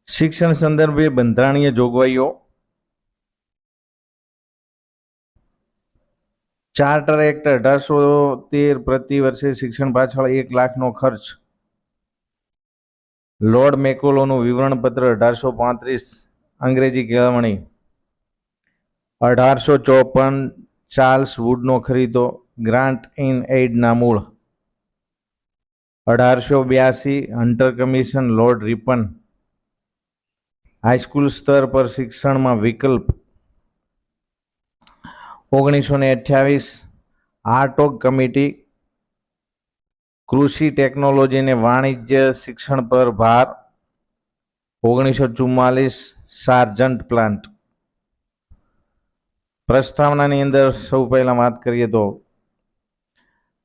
શિક્ષણ સંદર્ભે બંધારણીય જોગવાઈઓ. ચાર્ટર એક્ટ 1813 પ્રતિ વર્ષે શિક્ષણ પાછળ 1 લાખનો ખર્ચ. લોર્ડ મેકોલોનું વિવરણપત્ર 1835 અંગ્રેજી કેળવણી. 1854 ચાર્લ્સ વુડનો ખરીદો ગ્રાન્ટ ઇન એઇડના મૂળ. 1882 hunter commission lord Ripon. High school સ્તર પર શિક્ષણમાં વિકલ્પ. 1928 હાર્ટોગ કમિટી. કૃષિ ટેકનોલોજી અને વાણિજ્ય શિક્ષણ પર ભાર. 1944 સાર્જન્ટ પ્લાન્ટ. પ્રસ્તાવનાની અંદર સૌ પહેલા વાત કરીએ તો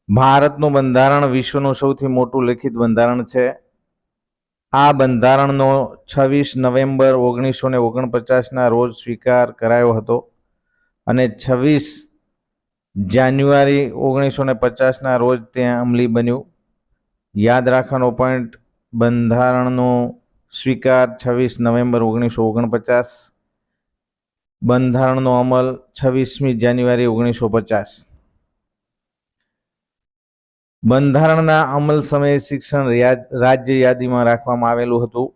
ભારતનું બંધારણ વિશ્વનું સૌથી મોટું લિખિત બંધારણ છે. આ બંધારણનો 26 નવેમ્બર 1949ના રોજ સ્વીકાર કરાયો હતો અને 26 જાન્યુઆરી 1950ના રોજ તે અમલી બન્યું. યાદ રાખવાનો પોઈન્ટ, બંધારણનો સ્વીકાર 26 નવેમ્બર 1949, બંધારણનો અમલ 26મી જાન્યુઆરી 1950. બંધારણના અમલ સમયે શિક્ષણ રાજ્ય યાદીમાં રાખવામાં આવેલું હતું.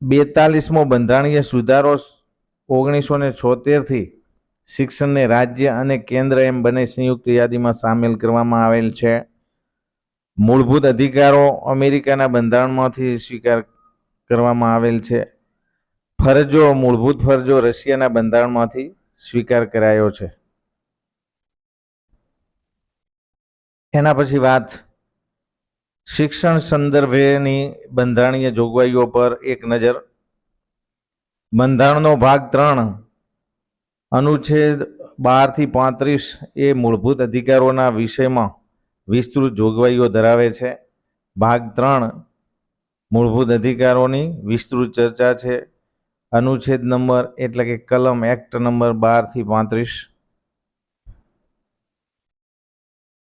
42મો બંધારણીય સુધારો 1976થી શિક્ષણને રાજ્ય અને કેન્દ્ર એમ બંને સંયુક્ત યાદીમાં સામેલ કરવામાં આવેલ છે. મૂળભૂત અધિકારો અમેરિકાના બંધારણમાંથી સ્વીકાર કરવામાં આવેલ છે. ફરજો, મૂળભૂત ફરજો રશિયાના બંધારણમાંથી સ્વીકાર કરાયો છે. એના પછી વાત શિક્ષણ સંદર્ભેની બંધારણીય જોગવાઈઓ પર એક નજર. બંધારણનો ભાગ 3 અનુચ્છેદ 12 થી 35 એ મૂળભૂત અધિકારોના વિષયમાં વિસ્તૃત જોગવાઈઓ ધરાવે છે. ભાગ 3 મૂળભૂત અધિકારોની વિસ્તૃત ચર્ચા છે. અનુચ્છેદ નંબર એટલે કે કલમ એક્ટ નંબર 12 થી 35.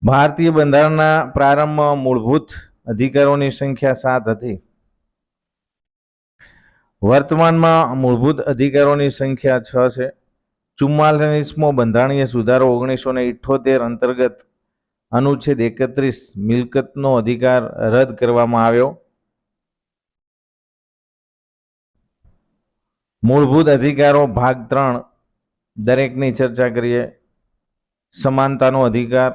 ભારતીય બંધારણના પ્રારંભમાં મૂળભૂત અધિકારોની સંખ્યા 7 હતી. વર્તમાનમાં મૂળભૂત અધિકારોની સંખ્યા 6 છે. 44મો બંધારણીય સુધારો 1978 અંતર્ગત અનુચ્છેદ 31 મિલકતનો અધિકાર રદ કરવામાં આવ્યો. મૂળભૂત અધિકારો ભાગ 3 દરેકની ચર્ચા કરીએ. સમાનતાનો અધિકાર.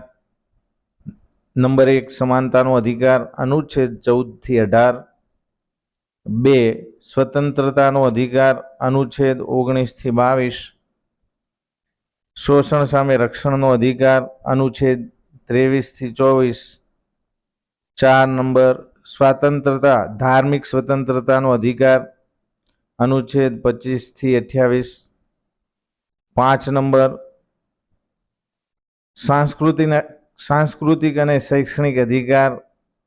નંબર 1 સમાનતાનો અધિકાર અનુચ્છેદ 14 થી 18. 2 સ્વતંત્રતાનો અધિકાર અનુચ્છેદ 19 થી 22. શોષણ સામે રક્ષણનો અધિકાર અનુચ્છેદ 23 થી 24. 4 નંબર સ્વતંત્રતા ધાર્મિક સ્વતંત્રતાનો અધિકાર અનુચ્છેદ 25 થી 28. 5 નંબર સાંસ્કૃતિક અને શૈક્ષણિક અધિકાર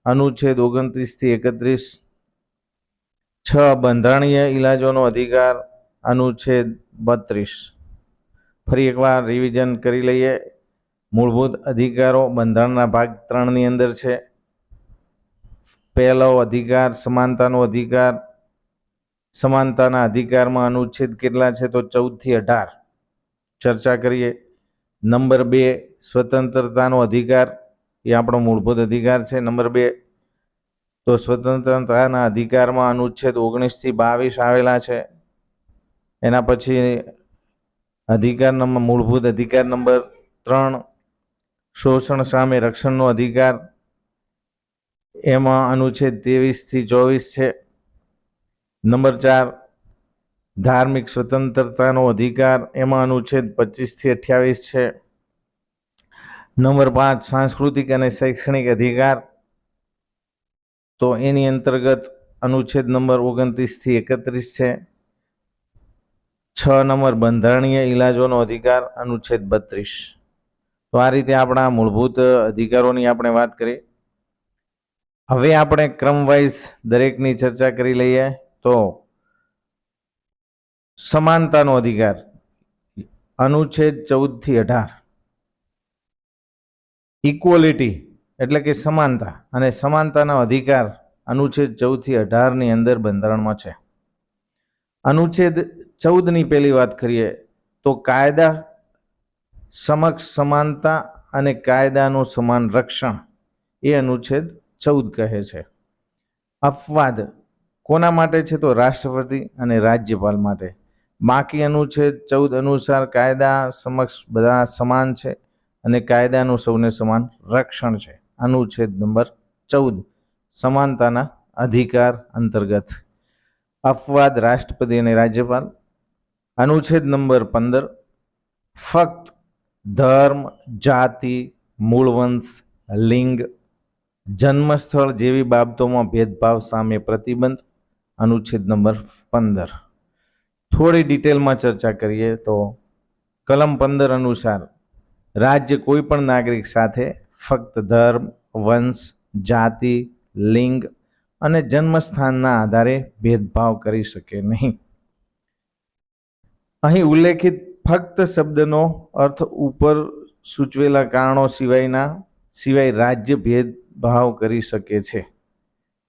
અનુચ્છેદ 29 થી 31. 6 બંધારણીય ઇલાજોનો અધિકાર અનુચ્છેદ 32. ફરી એકવાર રિવિઝન કરી લઈએ. મૂળભૂત અધિકારો બંધારણના ભાગ 3ની અંદર છે. પહેલો અધિકાર સમાનતાનો અધિકાર. સમાનતાના અધિકારમાં અનુચ્છેદ કેટલા છે તો 14 થી 18 ચર્ચા કરીએ. નંબર 2 સ્વતંત્રતાનો અધિકાર, એ આપણો મૂળભૂત અધિકાર છે. નંબર 2 તો સ્વતંત્રતાના અધિકારમાં અનુચ્છેદ 19 થી 22 આવેલા છે. એના પછી મૂળભૂત અધિકાર નંબર 3 શોષણ સામે રક્ષણનો અધિકાર, એમાં અનુચ્છેદ 23 થી 24 છે. નંબર 4 ધાર્મિક સ્વતંત્રતાનો અધિકાર, એમાં અનુચ્છેદ 25 થી 28 છે. નંબર 5 સાંસ્કૃતિક અને શૈક્ષણિક અધિકાર, તો એની અંતર્ગત અનુચ્છેદ નંબર 29 થી 31 છે. 6 નંબર બંધારણીય ઇલાજોનો અધિકાર અનુચ્છેદ 32. તો આ રીતે આપણા મૂળભૂત અધિકારોની આપણે વાત કરી. હવે આપણે ક્રમવાઇઝ દરેકની ચર્ચા કરી લઈએ. તો સમાનતાનો અધિકાર અનુચ્છેદ 14 થી 18. ઇક્વલિટી એટલે કે સમાનતા અને સમાનતાનો અધિકાર અનુચ્છેદ 14 થી 18 અંદર બંધારણમાં છે। અનુચ્છેદ 14ની પહેલી વાત કરીએ તો કાયદા સમક્ષ સમાનતા અને કાયદાનું સમાન રક્ષણ, એ અનુચ્છેદ 14 કહે છે। અપવાદ કોના માટે છે? તો રાષ્ટ્રપતિ અને રાજ્યપાલ માટે। બાકી અનુચ્છેદ 14 અનુસાર કાયદા સમક્ષ બધા સમાન છે અને કાયદાનું સૌને સમાન રક્ષણ છે। અનુચ્છેદ નંબર 14 સમાનતાના અધિકાર અંતર્ગત અપવાદ રાષ્ટ્રપતિ અને રાજ્યપાલ। અનુચ્છેદ નંબર 15 ફક્ત ધર્મ, જાતિ, મૂળ વંશ, લિંગ, જન્મસ્થળ જેવી બાબતોમાં ભેદભાવ સામે પ્રતિબંધ। અનુચ્છેદ નંબર 15 થોડી ડિટેલમાં ચર્ચા કરીએ તો કલમ 15 અનુસાર રાજ્ય કોઈ પણ નાગરિક સાથે ફક્ત ધર્મ, વંશ, જાતિ, લિંગ અને જન્મસ્થાનના આધારે ભેદભાવ કરી શકે નહીં। અહીં ઉલ્લેખિત ફક્ત શબ્દનો અર્થ ઉપર સૂચવેલા કારણો સિવાય રાજ્ય ભેદભાવ કરી શકે છે,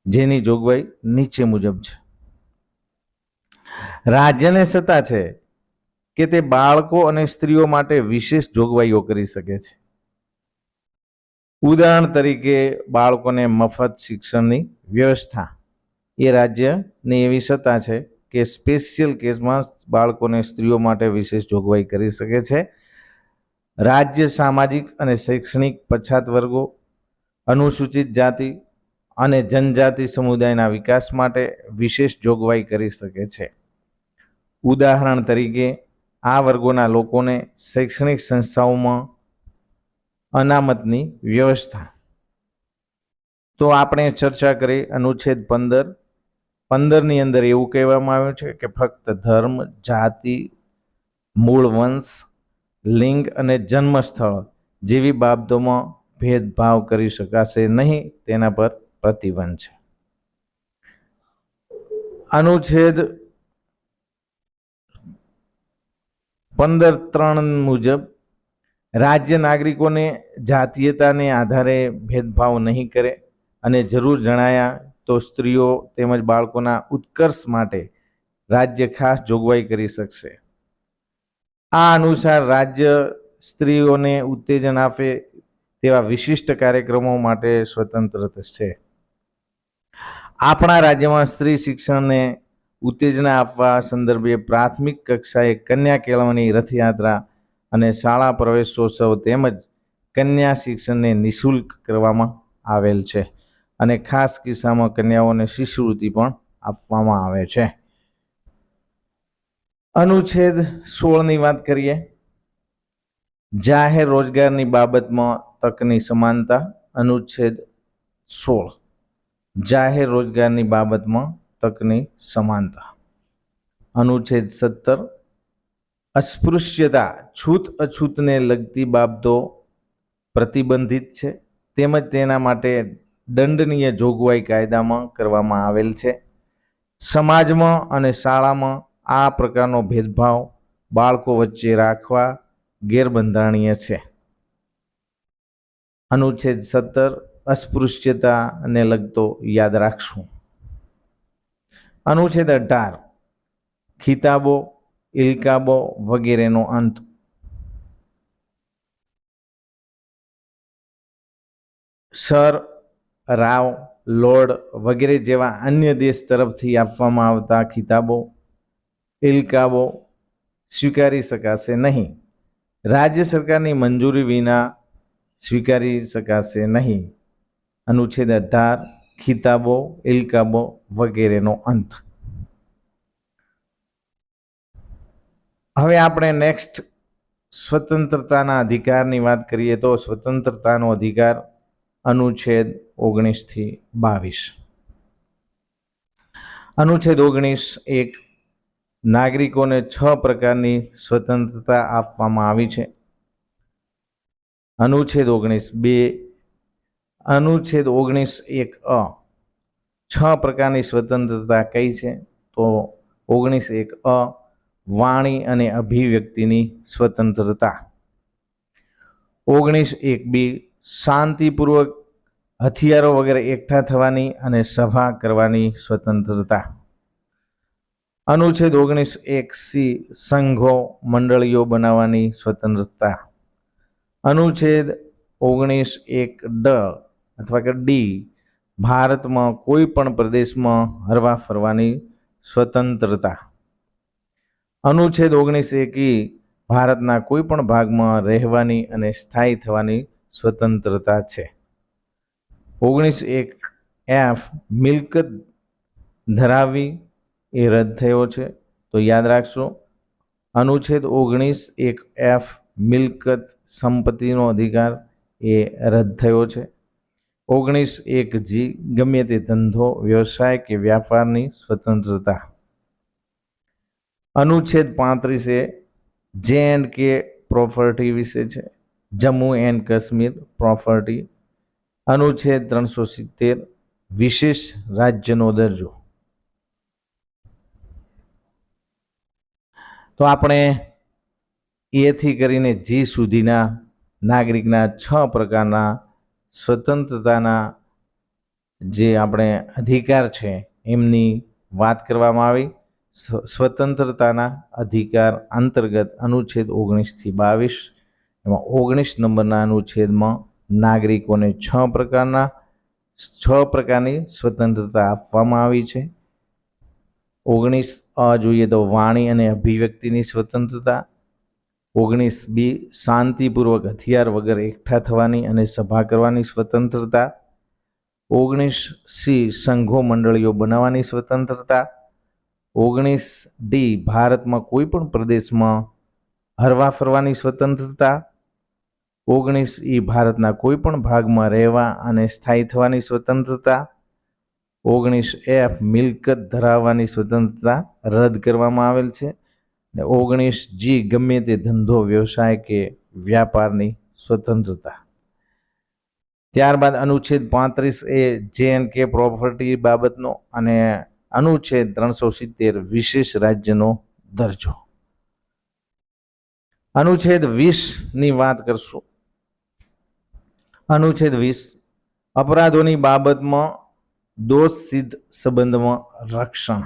જેની જોગવાઈ નીચે મુજબ છે। રાજ્યને સત્તા છે કે તે બાળકો અને સ્ત્રીઓ માટે વિશેષ જોગવાઈઓ કરી શકે છે। ઉદાહરણ તરીકે બાળકોને મફત શિક્ષણની વ્યવસ્થા, એ રાજ્યની એવી સત્તા છે કે સ્પેશિયલ કેસમાં બાળકોને સ્ત્રીઓ માટે વિશેષ જોગવાઈ કરી શકે છે। રાજ્ય સામાજિક અને શૈક્ષણિક પછાત વર્ગો, અનુસૂચિત જાતિ અને જનજાતિ સમુદાયના વિકાસ માટે વિશેષ જોગવાઈ કરી શકે છે। ઉદાહરણ તરીકે આ વર્ગોના લોકોને શૈક્ષણિક સંસ્થાઓમાં અનામતની વ્યવસ્થા। તો આપણે ચર્ચા કરી અનુચ્છેદ 15ની અંદર એવું કહેવામાં આવ્યું છે કે ફક્ત ધર્મ, જાતિ, મૂળ વંશ, લિંગ અને જન્મસ્થળ જેવી બાબતોમાં ભેદભાવ કરી શકાશે નહીં, તેના પર પ્રતિબંધ છે। અનુચ્છેદ 15(3) મુજબ રાજ્ય નાગરિકોને જાતીયતાને આધારે ભેદભાવ નહીં કરે અને જરૂર જણાયા તો સ્ત્રીઓ તેમજ બાળકોના ઉત્કર્ષ માટે રાજ્ય ખાસ જોગવાઈ કરી શકશે। આ અનુસાર રાજ્ય સ્ત્રીઓને ઉત્તેજન આપે તેવા વિશિષ્ટ કાર્યક્રમો માટે સ્વતંત્ર છે। આપણા રાજ્યમાં સ્ત્રી શિક્ષણને ઉત્તેજના આપવા સંદર્ભે પ્રાથમિક કક્ષાએ કન્યા કેળવણી રથયાત્રા અને શાળા પ્રવેશોત્સવ તેમજ કન્યા શિક્ષણને નિઃશુલ્ક કરવામાં આવેલ છે અને ખાસ કિસ્સામાં કન્યાઓને શિષ્યવૃત્તિ પણ આપવામાં આવે છે। અનુચ્છેદ 16ની વાત કરીએ, જાહેર રોજગારની બાબતમાં તકની સમાનતા। અનુચ્છેદ 16 જાહેર રોજગારની બાબતમાં તકની સમાનતા। અનુચ્છેદ 17 અસ્પૃશ્યતા, છૂત અછૂતને લગતી બાબતો પ્રતિબંધિત છે તેમજ તેના માટે દંડનીય જોગવાઈ કાયદામાં કરવામાં આવેલ છે। સમાજમાં અને શાળામાં આ પ્રકારનો ભેદભાવ બાળકો વચ્ચે રાખવા ગેરબંધારણીય છે। અનુચ્છેદ 17 અસ્પૃશ્યતાને લગતો યાદ રાખશું। અનુચ્છેદ 18 ખિતાબો, ઇલકાબો વગેરેનો અંત। સર, રાવ, લોર્ડ વગેરે જેવા અન્ય દેશ તરફથી આપવામાં આવતા ખિતાબો, ઇલકાબો સ્વીકારી શકાશે નહીં। રાજ્ય સરકારની મંજૂરી વિના સ્વીકારી શકાશે નહીં। અનુચ્છેદ 18 ખિતાબો, ઇલકાબો વગેરેનો અંત। હવે આપણે નેક્સ્ટ સ્વતંત્રતાના અધિકારની વાત કરીએ તો સ્વતંત્રતાનો અધિકાર અનુચ્છેદ 19 થી 22। અનુચ્છેદ 19(1) નાગરિકોને 6 પ્રકારની સ્વતંત્રતા આપવામાં આવી છે। અનુચ્છેદ 19(2) અનુચ્છેદ 19(1)(a) 6 પ્રકારની સ્વતંત્રતા કઈ છે? તો 19(1)(a) વાણી અને અભિવ્યક્તિની સ્વતંત્રતા। 19(1)(b) શાંતિપૂર્વક હથિયારો વગર એકઠા થવાની અને સભા કરવાની સ્વતંત્રતા। અનુચ્છેદ 19(1)(c) સંઘો મંડળીઓ બનાવવાની સ્વતંત્રતા। અનુચ્છેદ 19(1)(d) અથવા કે ડી ભારતમાં કોઈ પણ પ્રદેશમાં હરવા ફરવાની સ્વતંત્રતા। અનુચ્છેદ 19(1)(e) ભારતના કોઈ પણ ભાગમાં રહેવાની અને સ્થાયી થવાની સ્વતંત્રતા છે। 19(1)(f) મિલકત ધરાવવી એ રદ થયો છે, તો યાદ રાખશો અનુચ્છેદ 19(1)(f) મિલકત સંપત્તિનો અધિકાર એ રદ થયો છે। 19(1)(g) ગમે તે ધંધો વ્યવસાય કે વ્યાપારની સ્વતંત્રતા। અનુચ્છેદ 35(a) J&K પ્રોપર્ટી વિશે છે, જમ્મુ એન્ડ કાશ્મીર પ્રોપર્ટી। અનુચ્છેદ 370 વિશેષ રાજ્યનો દરજ્જો। તો આપણે એ થી કરીને જી સુધીના નાગરિકના 6 પ્રકારના સ્વતંત્રતાના જે આપણે અધિકાર છે એમની વાત કરવામાં આવી। સ્વતંત્રતાના અધિકાર અંતર્ગત અનુચ્છેદ 19 થી 22 એમાં 19 નંબરના અનુચ્છેદમાં નાગરિકોને 6 પ્રકારની સ્વતંત્રતા આપવામાં આવી છે। 19(a) જોઈએ તો વાણી અને અભિવ્યક્તિની સ્વતંત્રતા। 19(b) શાંતિપૂર્વક હથિયાર વગર એકઠા થવાની અને સભા કરવાની સ્વતંત્રતા। 19(c) સંઘો મંડળીઓ બનાવવાની સ્વતંત્રતા। 19(d) ભારતમાં કોઈ પણ પ્રદેશમાં હરવા ફરવાની સ્વતંત્રતા। 19(e) ભારતના કોઈ પણ ભાગમાં રહેવા અને સ્થાયી થવાની સ્વતંત્રતા। 19(f) મિલકત ધરાવવાની સ્વતંત્રતા રદ કરવામાં આવેલ છે। 19(g) ગમે તે ધંધો વ્યવસાય કે વ્યાપારની સ્વતંત્રતા। ત્યારબાદ અનુચ્છેદ 35(a) J&K પ્રોપર્ટી બાબતનો અને અનુચ્છેદ 370 વિશેષ રાજ્યનો દરજ્જો। અનુચ્છેદ 20ની વાત કરશું। અનુચ્છેદ 20 અપરાધોની બાબતમાં દોષ સિદ્ધ સંબંધમાં રક્ષણ।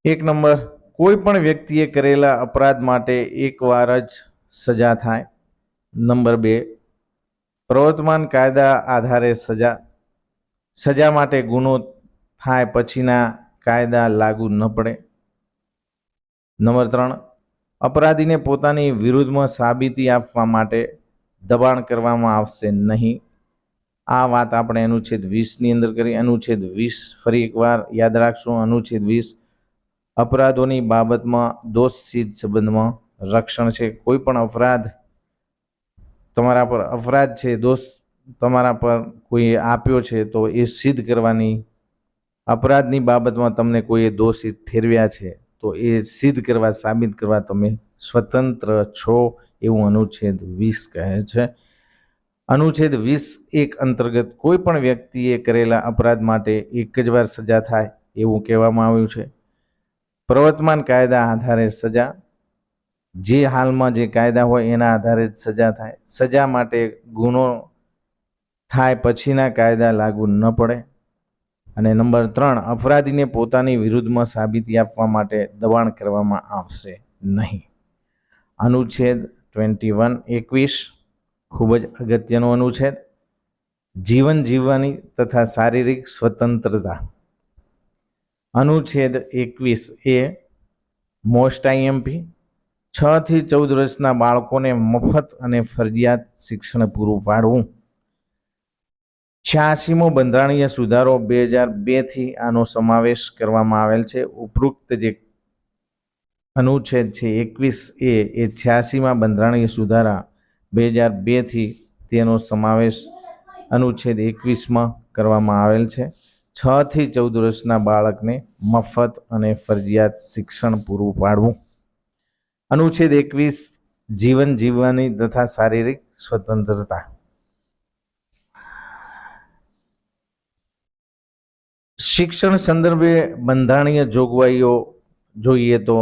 1 નંબર કોઈ પણ વ્યક્તિએ કરેલા અપરાધ માટે એકવાર જ સજા થાય। નંબર 2 પ્રવર્તમાન કાયદા આધારે સજા માટે ગુનો થાય પછીના કાયદા લાગુ ન પડે। નંબર 3 અપરાધીને પોતાની વિરુદ્ધમાં સાબિતી આપવા માટે દબાણ કરવામાં આવશે નહીં। આ વાત આપણે અનુચ્છેદ 20ની અંદર કરી। અનુચ્છેદ 20 ફરી એકવાર યાદ રાખશું। અનુચ્છેદ 20 અપરાધોની બાબતમાં દોષ સિદ્ધ સંબંધમાં રક્ષણ છે। કોઈ પણ અપરાધ તમારા પર અપરાધ છે, દોષ તમારા પર કોઈ આપ્યો છે તો એ સિદ્ધ કરવાની, અપરાધની બાબતમાં તમને કોઈએ દોષિત ઠેરવ્યા છે તો એ સિદ્ધ કરવા, સાબિત કરવા તમે સ્વતંત્ર છો એવું અનુચ્છેદ 20 કહે છે। અનુચ્છેદ 20(1) અંતર્ગત કોઈ પણ વ્યક્તિએ કરેલા અપરાધ માટે એક જ વાર સજા થાય એવું કહેવામાં આવ્યું છે। પ્રવર્તમાન કાયદા આધારે સજા, જે હાલમાં જે કાયદા હોય એના આધારે જ સજા થાય। સજા માટે ગુનો થાય પછીના કાયદા લાગુ ન પડે। અને નંબર 3 અપરાધીને પોતાની વિરુદ્ધમાં સાબિતી આપવા માટે દબાણ કરવામાં આવશે નહીં। અનુચ્છેદ 21(21) ખૂબ જ અગત્યનો અનુચ્છેદ જીવન જીવવાની તથા શારીરિક સ્વતંત્રતા। અનુચ્છેદ 21(a) મોસ્ટ આઈએમપી 6 થી 14 વર્ષના બાળકોને મફત અને ફરજિયાત શિક્ષણ પૂરું પાડવું। 86મો બંધારણીય સુધારો 2002 થી આનો સમાવેશ કરવામાં આવેલ છે। ઉપરોક્ત જે અનુચ્છેદ છે 21(a) એ 86મા બંધારણીય સુધારા 2002 થી તેનો સમાવેશ અનુચ્છેદ 21માં કરવામાં આવેલ છે। 6 થી 14 વર્ષના બાળકને મફત અને ફરજિયાત શિક્ષણ પૂરું પાડવું। અનુચ્છેદ 21 જીવન જીવવાની તથા શારીરિક સ્વતંત્રતા। શિક્ષણ સંદર્ભે બંધારણીય જોગવાઈઓ જોઈએ તો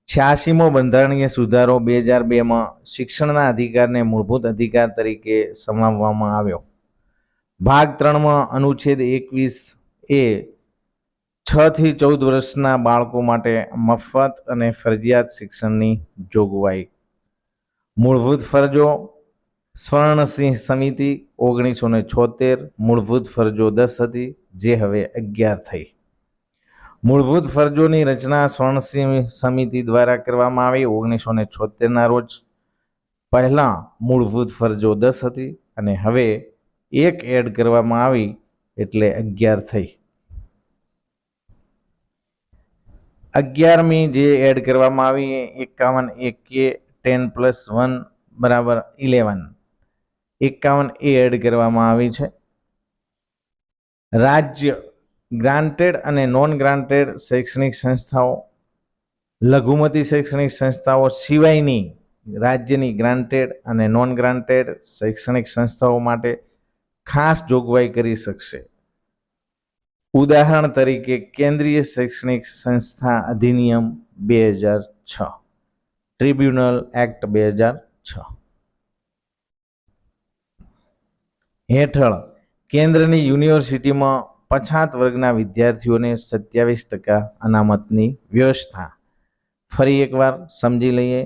86મો બંધારણીય સુધારો 2002માં શિક્ષણના અધિકારને મૂળભૂત અધિકાર તરીકે સમાવવામાં આવ્યો. ભાગ 3માં અનુચ્છેદ 21 એ 6 થી 14 વર્ષના બાળકો માટે મફત અને ફરજિયાત શિક્ષણની જોગવાઈ. મૂળભૂત ફરજો સ્વર્ણસિંહ સમિતિ 1976, મૂળભૂત ફરજો 10 હતી, જે હવે 11 થઈ. મૂળભૂત ફરજોની રચના સ્વર્ણસિંહ સમિતિ દ્વારા કરવામાં આવી 1976ના રોજ. પહેલા મૂળભૂત ફરજો 10 હતી અને હવે એક એડ કરવામાં આવી એટલે 11 થઈ. 11મી જે એડ કરવામાં આવી 51A 10+1 = 11. 51A એડ કરવામાં આવી છે. રાજ્ય ગ્રાન્ટેડ અને નોન ગ્રાન્ટેડ શૈક્ષણિક સંસ્થાઓ, લઘુમતી શૈક્ષણિક સંસ્થાઓ સિવાયની રાજ્યની ગ્રાન્ટેડ અને નોન ગ્રાન્ટેડ શૈક્ષણિક સંસ્થાઓ માટે ખાસ જોગવાઈ કરી શકશે. ઉદાહરણ તરીકે કેન્દ્રીય શૈક્ષણિક સંસ્થા અધિનિયમ 2006, ટ્રિબ્યુનલ એક્ટ 2006 હેઠળ કેન્દ્રની યુનિવર્સિટીમાં પછાત વર્ગના વિદ્યાર્થીઓને 27% અનામતની વ્યવસ્થા. ફરી એકવાર સમજી લઈએ.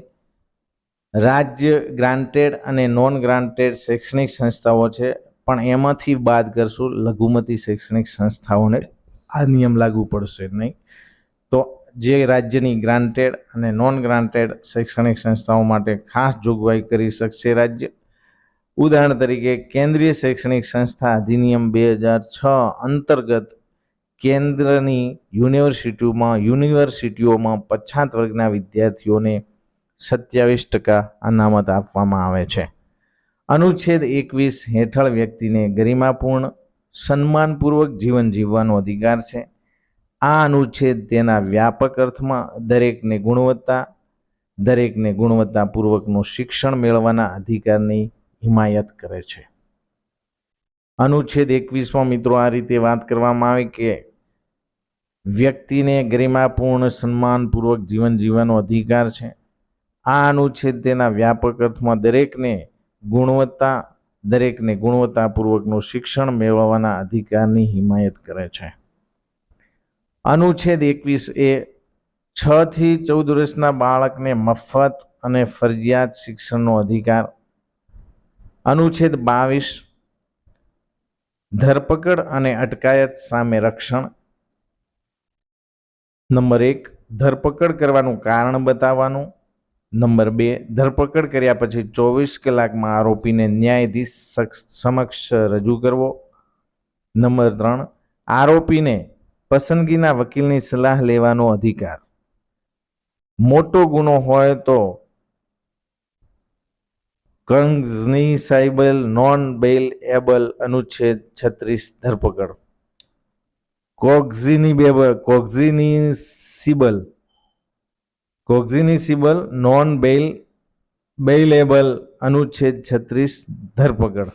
રાજ્ય ગ્રાન્ટેડ અને નોન ગ્રાન્ટેડ શૈક્ષણિક સંસ્થાઓ છે, પણ એમાંથી બાદ કરશું લઘુમતી શૈક્ષણિક સંસ્થાઓને આ નિયમ લાગુ પડશે નહીં. તો જે રાજ્યની ગ્રાન્ટેડ અને નોન ગ્રાન્ટેડ શૈક્ષણિક સંસ્થાઓ માટે ખાસ જોગવાઈ કરી શકશે રાજ્ય. ઉદાહરણ તરીકે કેન્દ્રીય શૈક્ષણિક સંસ્થા અધિનિયમ 2006 અંતર્ગત કેન્દ્રની યુનિવર્સિટીઓમાં પછાત વર્ગના વિદ્યાર્થીઓને 27% અનામત આપવામાં આવે છે. અનુચ્છેદ 21 હેઠળ વ્યક્તિને ગરિમાપૂર્ણ સન્માનપૂર્વક જીવન જીવવાનો અધિકાર છે. આ અનુચ્છેદ તેના વ્યાપક અર્થમાં દરેકને ગુણવત્તાપૂર્વકનું શિક્ષણ મેળવવાના અધિકારની હિમાયત કરે છે. અનુચ્છેદ 21માં મિત્રો આ રીતે વાત કરવામાં આવી કે વ્યક્તિને ગરિમાપૂર્ણ સન્માનપૂર્વક જીવન જીવવાનો અધિકાર છે. આ અનુચ્છેદ તેના વ્યાપક અર્થમાં દરેકને ગુણવત્તાપૂર્વકનું શિક્ષણ મેળવવાના અધિકારની હિમાયત કરે છે. અનુચ્છેદ 21 એ 6 થી 14 વર્ષના બાળકને મફત અને ફરજિયાત શિક્ષણનો અધિકાર. અનુચ્છેદ 22 ધરપકડ અને અટકાયત સામે રક્ષણ. નંબર 1 ધરપકડ કરવાનું કારણ બતાવવાનું. નંબર 2 ધરપકડ કર્યા પછી 24 કલાકમાં આરોપીને ન્યાયાધીશ સમક્ષ રજૂ કરવો. નંબર 3 આરોપીને પસંદગીના વકીલની સલાહ લેવાનો અધિકાર. મોટો ગુનો હોય તો કોગ્નિઝેબલ નોન બેઇલેબલ અનુચ્છેદ 36 ધરપકડ. કોગ્નિઝેબલ નોન બેઇલેબલ અનુચ્છેદ 36 ધરપકડ.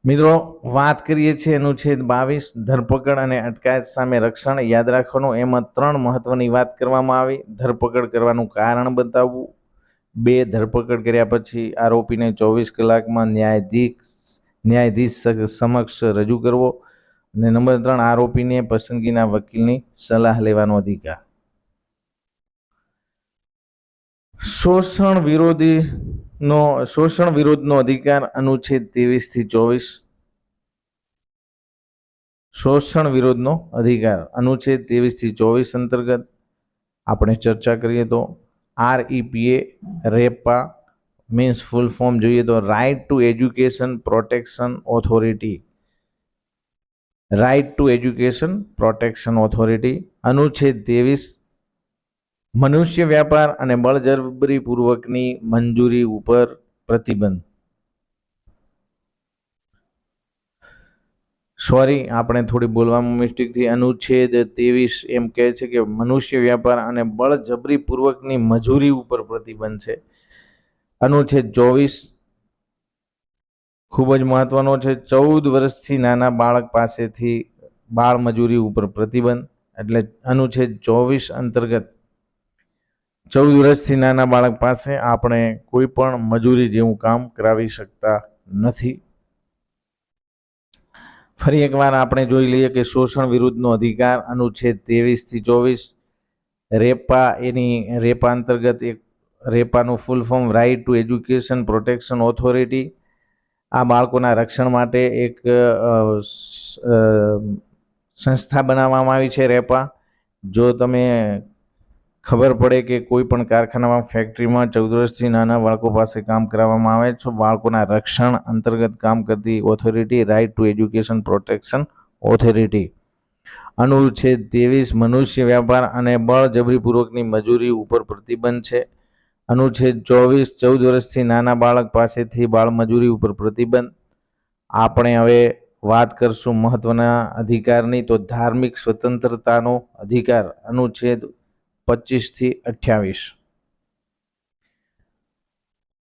મિત્રો વાત કરીએ છીએ અનુચ્છેદ 22 ધરપકડ અને અટકાયત સામે રક્ષણ. યાદ રાખવાનું, એમાં 3 મહત્વની વાત કરવામાં આવી. ધરપકડ કરવાનું કારણ બતાવવું. 2 ધરપકડ કર્યા પછી આરોપીને 24 કલાકમાં ન્યાયાધીશ સમક્ષ રજૂ કરવો. અને નંબર 3 આરોપીને પસંદગીના વકીલની સલાહ લેવાનો અધિકાર. શોષણ વિરોધનો અધિકાર અનુચ્છેદ 23 થી 24. શોષણ વિરોધનો અધિકાર અનુચ્છેદ 23 થી 24 અંતર્ગત આપણે ચર્ચા કરીએ તો રેપા મીન્સ ફૂલ ફોર્મ જોઈએ તો right to education protection authority. Right to education protection authority. અનુચ્છેદ 23 મનુષ્ય વ્યાપાર અને બળજબરીપૂર્વકની મંજૂરી ઉપર પ્રતિબંધ. આપણે થોડી બોલવામાં મિસ્ટેક થઈ. અનુચ્છેદ 23 એમ કહે છે કે મનુષ્ય વ્યાપાર અને બળજબરીપૂર્વકની મજૂરી ઉપર પ્રતિબંધ છે. અનુચ્છેદ 24 ખૂબ જ મહત્વનો છે. 14 વર્ષથી નાના બાળક પાસેથી બાળ મજૂરી ઉપર પ્રતિબંધ. એટલે અનુચ્છેદ 24 અંતર્ગત 14 વર્ષથી નાના બાળક પાસે આપણે કોઈ પણ મજૂરી જેવું કામ કરાવી શકતા નથી. ફરી એકવાર આપણે જોઈ લઈએ કે શોષણ વિરુદ્ધનો અધિકાર અનુચ્છેદ 23 થી 24 રેપા અંતર્ગત એક રેપાનું full form right to education protection authority. આ બાળકોના રક્ષણ માટે એક સંસ્થા બનાવવામાં આવી છે રેપા. જો તમે ખબર પડે કે કોઈ પણ કારખાનામાં ફેક્ટરીમાં 14 વર્ષથી નાના બાળકો પાસે કામ કરાવવામાં આવે છે, બાળકોના રક્ષણ અંતર્ગત કામ કરતી authority right to education protection authority. અનુચ્છેદ 23 મનુષ્ય વ્યાપાર અને બળજબરીપૂર્વકની મજૂરી ઉપર પ્રતિબંધ છે. અનુચ્છેદ 24 14 વર્ષથી નાના બાળક પાસેથી બાળમજૂરી ઉપર પ્રતિબંધ. આપણે હવે વાત કરશું મહત્વના અધિકારની, તો ધાર્મિક સ્વતંત્રતાનો અધિકાર અનુચ્છેદ 25 થી 28.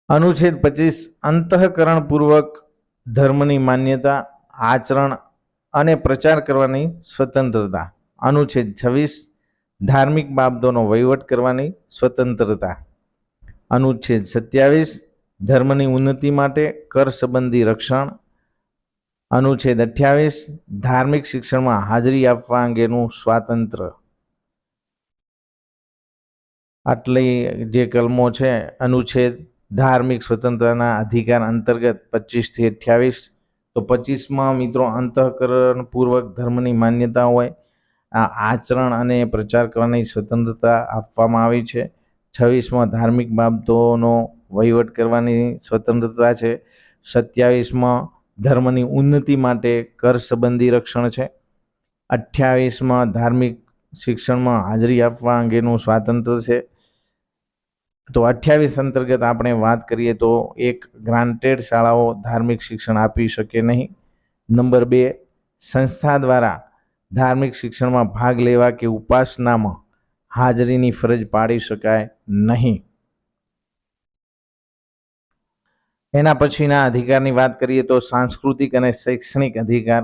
અનુચ્છેદ 25 અંતઃકરણપૂર્વક ધર્મની માન્યતા, આચરણ અને પ્રચાર કરવાની સ્વતંત્રતા. અનુચ્છેદ 26 ધાર્મિક બાબતોનો વહીવટ કરવાની સ્વતંત્રતા. અનુચ્છેદ 27 ધર્મની ઉન્નતિ માટે કર સંબંધી રક્ષણ. અનુચ્છેદ 28 ધાર્મિક શિક્ષણમાં હાજરી આપવા અંગેનું સ્વાતંત્ર્ય. આટલી જે કલમો છે અનુચ્છેદ ધાર્મિક સ્વતંત્રતાના અધિકાર અંતર્ગત 25 થી 28. તો 25માં મિત્રો અંતઃકરણપૂર્વક ધર્મની માન્યતા હોય, આચરણ અને પ્રચાર કરવાની સ્વતંત્રતા આપવામાં આવી છે. 26માં ધાર્મિક બાબતોનો વહીવટ કરવાની સ્વતંત્રતા છે. 27માં ધર્મની ઉન્નતિ માટે કર સંબંધી રક્ષણ છે. 28માં ધાર્મિક શિક્ષણમાં હાજરી આપવા અંગેનું સ્વાતંત્ર્ય છે. તો 28 અંતર્ગત આપણે વાત કરીએ તો એક ગ્રાન્ટેડ શાળાઓ ધાર્મિક શિક્ષણ આપી શકે નહીં. નંબર 2 સંસ્થા દ્વારા ધાર્મિક શિક્ષણમાં ભાગ લેવા કે ઉપાસનામાં હાજરીની ફરજ પાડી શકાય નહીં. એના પછીના અધિકારની વાત કરીએ તો સાંસ્કૃતિક અને શૈક્ષણિક અધિકાર.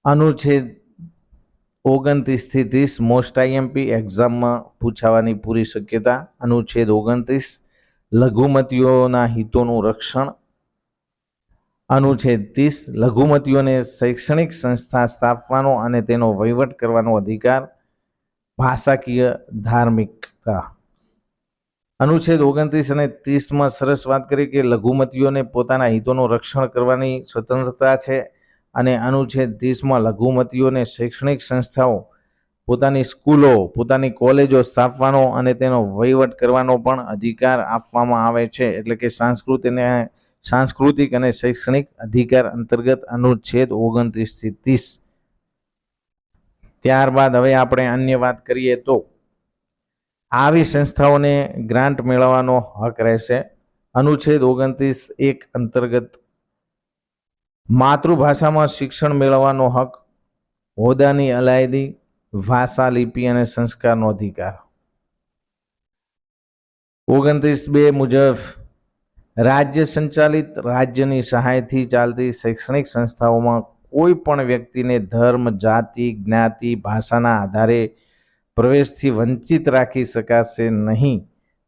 અનુચ્છેદ 29 થી 30 મોસ્ટ આઈએમપી એક્ઝામમાં પૂછાવાની પૂરી શક્યતા. અનુચ્છેદ 29 લઘુમતીઓના હિતોનું રક્ષણ. અનુચ્છેદ 30 લઘુમતીઓને શૈક્ષણિક સંસ્થા સ્થાપવાનો અને તેનો વહીવટ કરવાનો અધિકાર. ભાષાકીય ધાર્મિકતા. અનુચ્છેદ 29 અને 30માં સરસ વાત કરી કે લઘુમતીઓને પોતાના હિતોનું રક્ષણ કરવાની સ્વતંત્રતા છે. અને અનુચ્છેદ 30માં લઘુમતીઓને શૈક્ષણિક સંસ્થાઓ, પોતાની સ્કૂલો, પોતાની કોલેજો સ્થાપવાનો અને તેનો વહીવટ કરવાનો પણ અધિકાર આપવામાં આવે છે. એટલે કે સાંસ્કૃતિક અને શૈક્ષણિક અધિકાર અંતર્ગત અનુચ્છેદ 29 થી 30. ત્યારબાદ હવે આપણે અન્ય વાત કરીએ તો આવી સંસ્થાઓને ગ્રાન્ટ મેળવવાનો હક રહેશે. અનુચ્છેદ 29(1) અંતર્ગત માતૃભાષામાં શિક્ષણ મેળવવાનો હક, હોદ્દાની અલાયદી, ભાષા, લિપિ અને સંસ્કારનો અધિકાર. 29(2) મુજબ રાજ્ય સંચાલિત રાજ્યની સહાયથી ચાલતી શૈક્ષણિક સંસ્થાઓમાં કોઈ પણ વ્યક્તિને ધર્મ, જાતિ, જ્ઞાતિ, ભાષાના આધારે પ્રવેશથી વંચિત રાખી શકાશે નહીં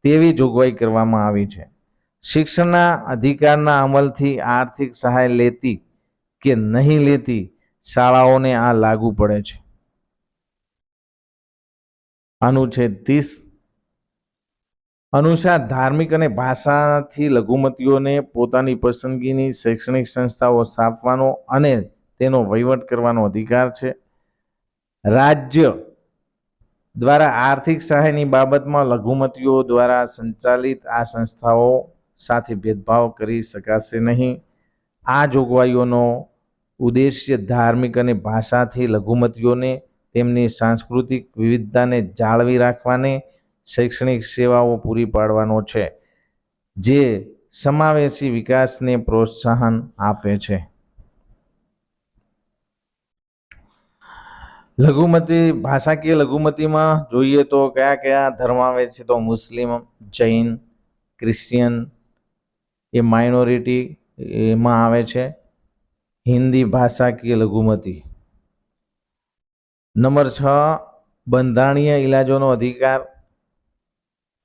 તેવી જોગવાઈ કરવામાં આવી છે. શિક્ષણના અધિકારના અમલથી આર્થિક સહાય લેતી કે નહીં લેતી શાળાઓને આ લાગુ પડે છે. અનુચ્છેદ 30 અનુસાર ધાર્મિક અને ભાષાથી લઘુમતીઓને પોતાની પસંદગીની શૈક્ષણિક સંસ્થાઓ સ્થાપવાનો અને તેનો વહીવટ કરવાનો અધિકાર છે. રાજ્ય દ્વારા આર્થિક સહાયની બાબતમાં લઘુમતીઓ દ્વારા સંચાલિત આ સંસ્થાઓ સાથે ભેદભાવ કરી શકાશે નહીં. આ જોગવાઈઓનો ઉદ્દેશ્ય ધાર્મિક અને ભાષાથી લઘુમતીઓને તેમની સાંસ્કૃતિક વિવિધતાને જાળવી રાખવાને શૈક્ષણિક સેવાઓ પૂરી પાડવાનો છે, જે સમાવેશી વિકાસને પ્રોત્સાહન આપે છે. લઘુમતી ભાષાકીય લઘુમતીમાં જોઈએ તો કયા કયા ધર્મ આવે છે, તો મુસ્લિમ, જૈન, ક્રિશ્ચિયન એ માઇનોરિટી એમાં આવે છે. હિન્દી ભાષાકીય લઘુમતી. નંબર 6 બંધારણીય ઇલાજોનો અધિકાર.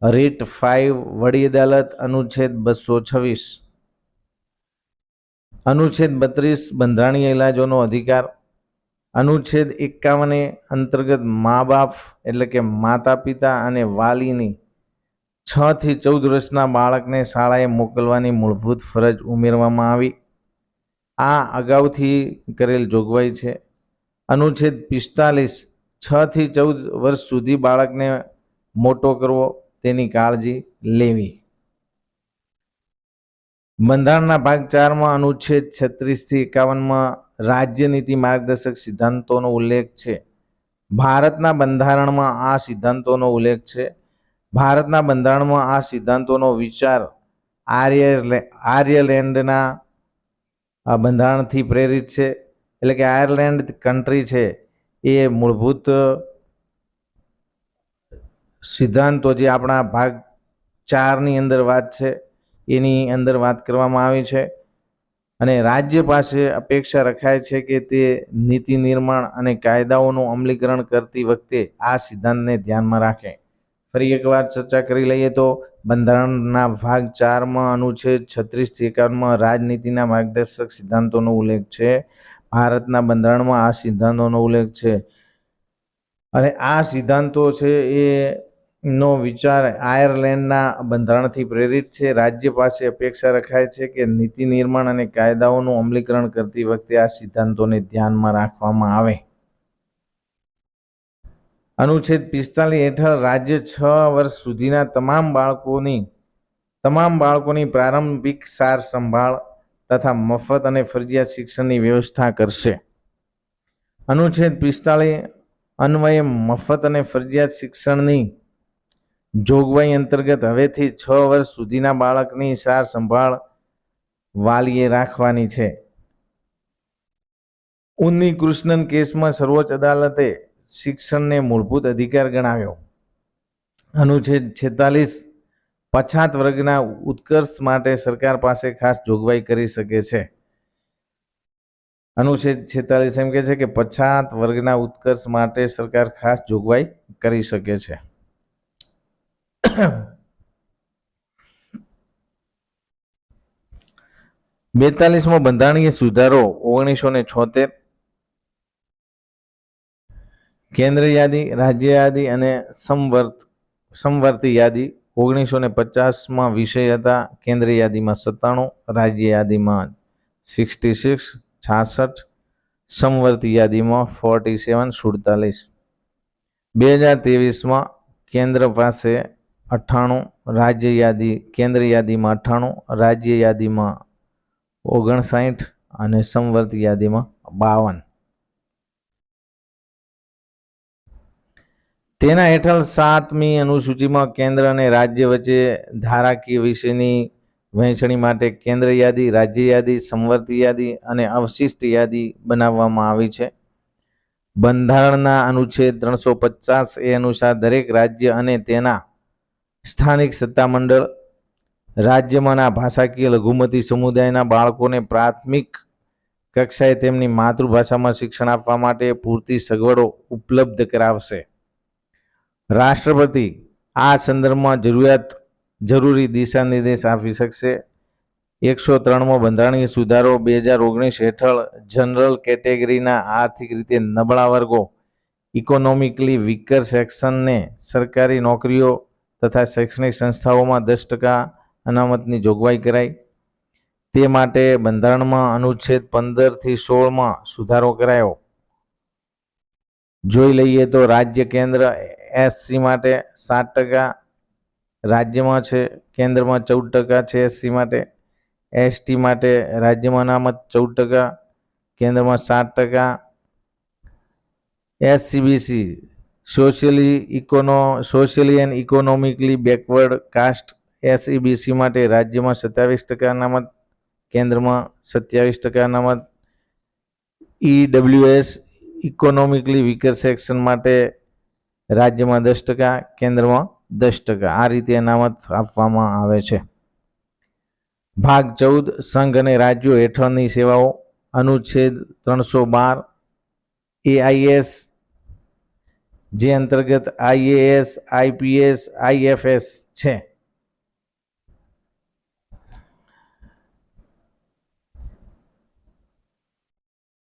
રીટ 5 વડી અદાલત અનુચ્છેદ 226, અનુચ્છેદ 32 બંધારણીય ઇલાજોનો અધિકાર, અનુચ્છેદ 51 અંતર્ગત મા બાપ એટલે કે માતા પિતા અને વાલીની 6 થી 14 વર્ષના બાળકને શાળાએ મોકલવાની મૂળભૂત ફરજ ઉમેરવામાં આવી. આ અગાઉથી કરેલ જોગવાઈ છે. અનુચ્છેદ 45 6 થી 14 વર્ષ સુધી બાળકને મોટો કરવો, તેની કાળજી લેવી. બંધારણના ભાગ 4માં અનુચ્છેદ 36 થી 51માં રાજ્ય નીતિ માર્ગદર્શક સિદ્ધાંતોનો ઉલ્લેખ છે. ભારતના બંધારણમાં આ સિદ્ધાંતોનો ઉલ્લેખ છે. ભારતના બંધારણમાં આ સિદ્ધાંતોનો વિચાર આયર્લેન્ડના બંધારણથી પ્રેરિત છે. એટલે કે આયર્લેન્ડ કન્ટ્રી છે એ મૂળભૂત સિદ્ધાંતો જે આપણા ભાગ 4ની અંદર વાત છે એની અંદર વાત કરવામાં આવી છે. અને રાજ્ય પાસે અપેક્ષા રખાય છે કે તે નીતિ નિર્માણ અને કાયદાઓનું અમલીકરણ કરતી વખતે આ સિદ્ધાંતને ધ્યાનમાં રાખે. ફરી એકવાર ચર્ચા કરી લઈએ તો બંધારણના ભાગ 4માં અનુચ્છેદ 36 થી 51માં રાજનીતિના માર્ગદર્શક સિદ્ધાંતોનો ઉલ્લેખ છે. ભારતના બંધારણમાં આ સિદ્ધાંતોનો ઉલ્લેખ છે અને આ સિદ્ધાંતો છે એ નો વિચાર આયર્લેન્ડના બંધારણથી પ્રેરિત છે. રાજ્ય પાસે અપેક્ષા રખાય છે કે નીતિ નિર્માણ અને કાયદાઓનું અમલીકરણ કરતી વખતે આ સિદ્ધાંતોને ધ્યાનમાં રાખવામાં આવે. અનુચ્છેદ 45 હેઠળ રાજ્ય 6 વર્ષ સુધીના તમામ બાળકોની પ્રારંભિક સાર સંભાળ તથા મફત અને ફરજિયાત શિક્ષણની વ્યવસ્થા કરશે. અનુચ્છેદ 45 અન્વયે મફત અને ફરજિયાત શિક્ષણની જોગવાઈ અંતર્ગત હવેથી 6 વર્ષ સુધીના બાળકની સાર સંભાળ વાલીએ રાખવાની છે. ઉન્ની કૃષ્ણન કેસમાં સર્વોચ્ચ અદાલતે શિક્ષણને મૂળભૂત અધિકાર ગણાવ્યો. અનુચ્છેદ 46 પછાત વર્ગના ઉત્કર્ષ માટે સરકાર પાસે ખાસ જોગવાઈ કરી શકે છે. અનુચ્છેદ 46 એમ કહે છે કે પછાત વર્ગના ઉત્કર્ષ માટે સરકાર ખાસ જોગવાઈ કરી શકે છે. 42મો બંધારણીય સુધારો 1976, કેન્દ્ર યાદી, રાજ્ય યાદી અને સમવર્તી યાદી 1950માં વિષય હતા. કેન્દ્ર યાદીમાં 97, રાજ્ય યાદીમાં 66, 66, સમવર્તી યાદીમાં 47, 47. 2023માં કેન્દ્ર પાસે 98, કેન્દ્ર યાદીમાં 98, રાજ્ય યાદીમાં 59 અને સમવર્તી યાદીમાં 52. તેના હેઠળ 7મી અનુસૂચિમાં કેન્દ્ર અને રાજ્ય વચ્ચે ધારાકીય વિષયની વહેંચણી માટે કેન્દ્ર યાદી, રાજ્ય યાદી, સમવર્તી યાદી અને અવશિષ્ટ યાદી બનાવવામાં આવી છે. બંધારણના અનુચ્છેદ 350 અનુસાર દરેક રાજ્ય અને તેના સ્થાનિક સત્તામંડળ રાજ્યમાંના ભાષાકીય લઘુમતી સમુદાયના બાળકોને પ્રાથમિક કક્ષાએ તેમની માતૃભાષામાં શિક્ષણ આપવા માટે પૂરતી સગવડો ઉપલબ્ધ કરાવશે. રાષ્ટ્રપતિ આ સંદર્ભમાં જરૂરી દિશા નિર્દેશ આપી શકશે. 103મો બંધારણીય સુધારો 2019 હેઠળ જનરલ કેટેગરીના આર્થિક રીતે નબળા વર્ગો ઇકોનોમિકલી વીકર સેક્શનને સરકારી નોકરીઓ તથા શૈક્ષણિક સંસ્થાઓમાં 10% અનામતની જોગવાઈ કરાઈ. તે માટે બંધારણમાં અનુચ્છેદ 15 થી 16માં સુધારો કરાયો. જોઈ લઈએ તો રાજ્ય કેન્દ્ર એસસી માટે 7% રાજ્યમાં છે, કેન્દ્રમાં 14% છે. એસસી માટે, એસટી માટે રાજ્યમાં અનામત 14%, કેન્દ્રમાં 7%. SCBC socially and economically backward caste SEBC માટે રાજ્યમાં 27% અનામત, કેન્દ્રમાં 27% અનામત. ઈડબ્લ્યુએસ ઇકોનોમિકલી વીકર સેક્શન માટે રાજ્યમાં 10%, કેન્દ્રમાં 10%. આ રીતે અનામત આપવામાં આવે છે. ભાગ 14 સંઘ અને રાજ્યો હેઠળની સેવાઓ અનુચ્છેદ 312 એઆઈએસ જે અંતર્ગત આઈએએસ, આઈપીએસ, આઈએફએસ છે.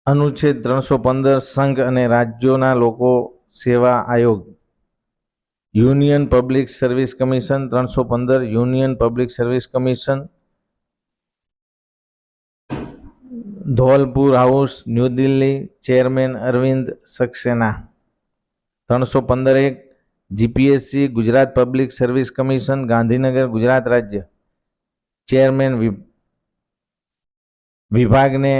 અનુચ્છેદ 315 સંઘ અને રાજ્યોના લોકો સેવા આયોગ, union public service commission 315 union public service commission, Dholpur house, new Delhi, chairman Arvind Saxena. 315 GPSC Gujarat public service commission, Gandhinagar, Gujarat રાજ્ય, ચેરમેન વિભાગને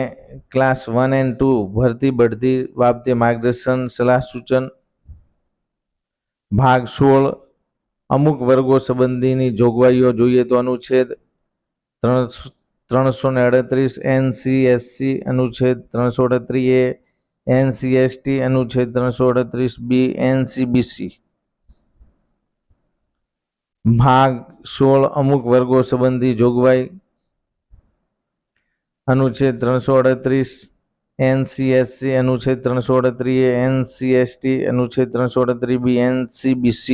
ક્લાસ 1 અને 2 ભરતી બઢતી બાબતે માર્ગદર્શન સલાહ સૂચન. ભાગ 16 અમુક વર્ગો સંબંધીની જોગવાઈઓ જોઈએ તો અનુચ્છેદ 338 NCSC, અનુચ્છેદ 338A NCST, અનુચ્છેદ 338B NCBC. ભાગ 16 અમુક વર્ગો સંબંધી જોગવાઈ, અનુચ્છેદ 338 NCSC, અનુચ્છેદ 338A NCST, અનુચ્છેદ 338B NCBC.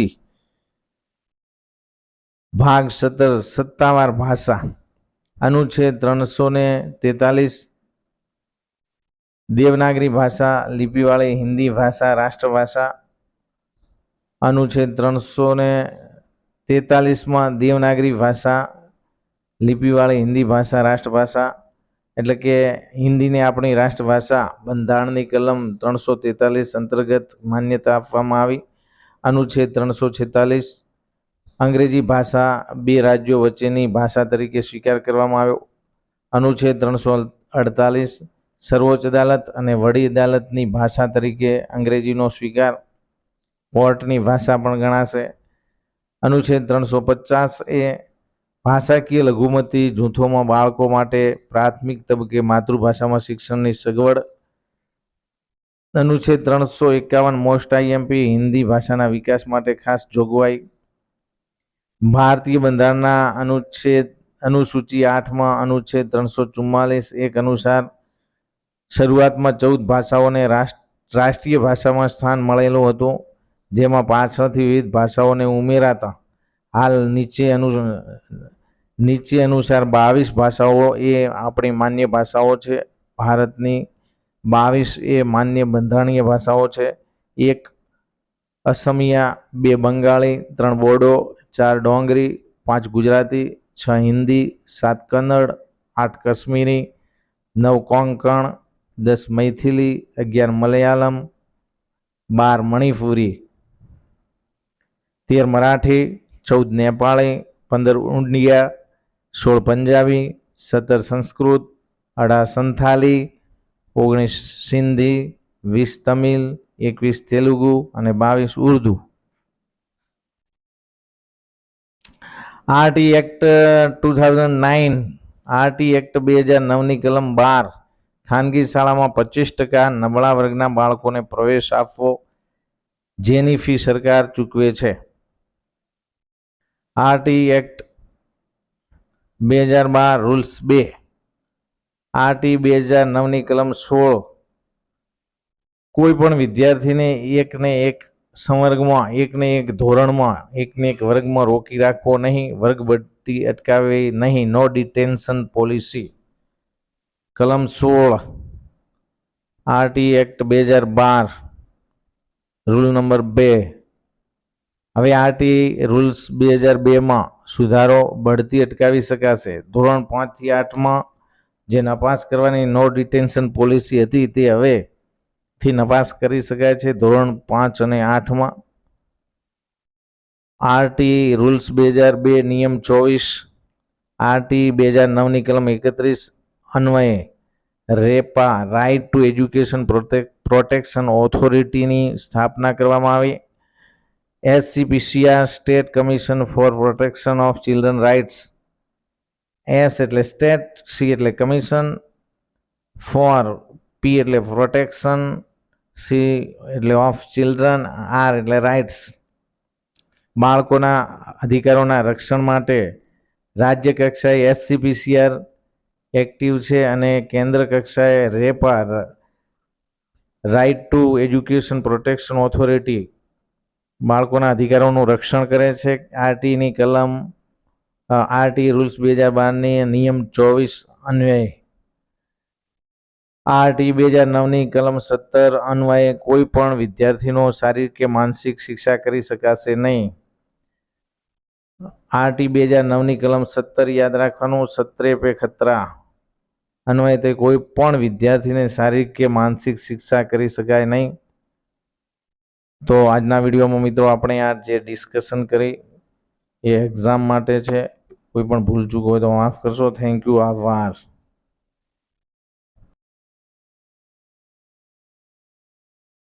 ભાગ 17 સત્તાવાર ભાષા, અનુચ્છેદ 343 દેવનાગરી ભાષા લિપિવાળી હિન્દી ભાષા રાષ્ટ્રભાષા, અનુચ્છેદ 343 દેવનાગરી ભાષા લિપિવાળી હિન્દી ભાષા રાષ્ટ્રભાષા, એટલે કે હિન્દીને આપણી રાષ્ટ્રભાષા બંધારણની કલમ 343 અંતર્ગત માન્યતા આપવામાં આવી. અનુચ્છેદ 346 અંગ્રેજી ભાષા બે રાજ્યો વચ્ચેની ભાષા તરીકે સ્વીકાર કરવામાં આવ્યો. અનુચ્છેદ 348 સર્વોચ્ચ અદાલત અને વડી અદાલતની ભાષા તરીકે અંગ્રેજીનો સ્વીકાર કોર્ટની ભાષા પણ ગણાશે. અનુચ્છેદ 350 ભાષાકીય લઘુમતી જૂથોમાં બાળકો માટે પ્રાથમિક તબક્કે માતૃભાષામાં શિક્ષણની સગવડ. અનુચ્છેદ 351 મોસ્ટ આઈએમપી હિન્દી ભાષાના વિકાસ માટે ખાસ જોગવાઈ. ભારતીય બંધારણના અનુસૂચિ 8 અનુચ્છેદ 344 અનુસાર શરૂઆતમાં 14 ભાષાઓને રાષ્ટ્રીય ભાષામાં સ્થાન મળેલું હતું, જેમાં પાછળથી વિવિધ ભાષાઓને ઉમેરાતા હાલ નીચે અનુસાર 22 ભાષાઓ એ આપણી માન્ય ભાષાઓ છે. ભારતની 22 એ માન્ય બંધારણીય ભાષાઓ છે. 1 અસમિયા, 2 બંગાળી, 3 બોડો, 4 ડોંગરી, 5 ગુજરાતી, 6 હિન્દી, 7 કન્નડ, 8 કાશ્મીરી, 9 કોંકણ, 10 મૈથિલી, 11 મલયાલમ, 12 મણિપુરી, 13 મરાઠી, 14 નેપાળી, 15 ઉડિયા, 16 પંજાબી, 17 સંસ્કૃત, 18 સંથાલી, 19 સિંધી, 20 તમિલ, 21 તેલુગુ અને 22 Urdu. RT act 2009 RT act 2009ની કલમ 12 ખાનગી શાળામાં 25% નબળા વર્ગના બાળકોને પ્રવેશ આપવો, જેની ફી સરકાર ચૂકવે છે. આરટી એક્ટ 2012 રૂલ્સ 2 આરટી 2009ની કલમ 16 કોઈ પણ વિદ્યાર્થીને એકને એક સંવર્ગમાં, એકને એક ધોરણમાં, એકને એક વર્ગમાં રોકી રાખવો નહીં, વર્ગ બઢતી અટકાવવી નહીં, નો ડિટેન્શન પોલિસી. કલમ 16 આરટી એક્ટ 2012 રૂલ નંબર 2. હવે આરટી રૂલ્સ 2002માં સુધારો, બઢતી અટકાવી શકાશે. ધોરણ 5 થી 8માં જે નપાસ કરવાની નો ડિટેન્શન પોલિસી હતી તે હવે થી નપાસ કરી શકાય છે. ધોરણ 5 અને 8માં આરટી રૂલ્સ 2002 નિયમ 24 આરટી 2009ની કલમ 31 અન્વયે REPA right to education protection ઓથોરિટીની સ્થાપના કરવામાં આવી. SCPCR state commission for protection of children rights. S એટલે સ્ટેટ, સી એટલે કમિશન, ફોર પી એટલે પ્રોટેક્શન, સી એટલે ઓફ ચિલ્ડ્રન, આર એટલે રાઇટ્સ. બાળકોના અધિકારોના રક્ષણ માટે રાજ્ય કક્ષાએ એસસીપીસીઆર એક્ટિવ છે અને કેન્દ્ર કક્ષાએ REPA right to education protection authority બાળકોના અધિકારોનું રક્ષણ કરે છે. આરટીની કલમ આરટી રૂલ્સ 2012ની નિયમ 24 અન્વયે આરટી 2009ની કલમ 17 અન્વયે કોઈ પણ વિદ્યાર્થીનો શારીરિક કે માનસિક શિક્ષા કરી શકાશે નહીં. આરટી 2009ની કલમ 17 યાદ રાખવાનું, 17 पे खतरा અન્વયે તે કોઈ પણ વિદ્યાર્થીને શારીરિક કે માનસિક શિક્ષા કરી શકાય નહીં. તો આજના વિડીયોમાં મિત્રો આપણે આ જે ડિસ્કશન કરી એ એક્ઝામ માટે છે. કોઈ પણ ભૂલ ચૂક હોય તો માફ કરશો. Thank you. આભાર.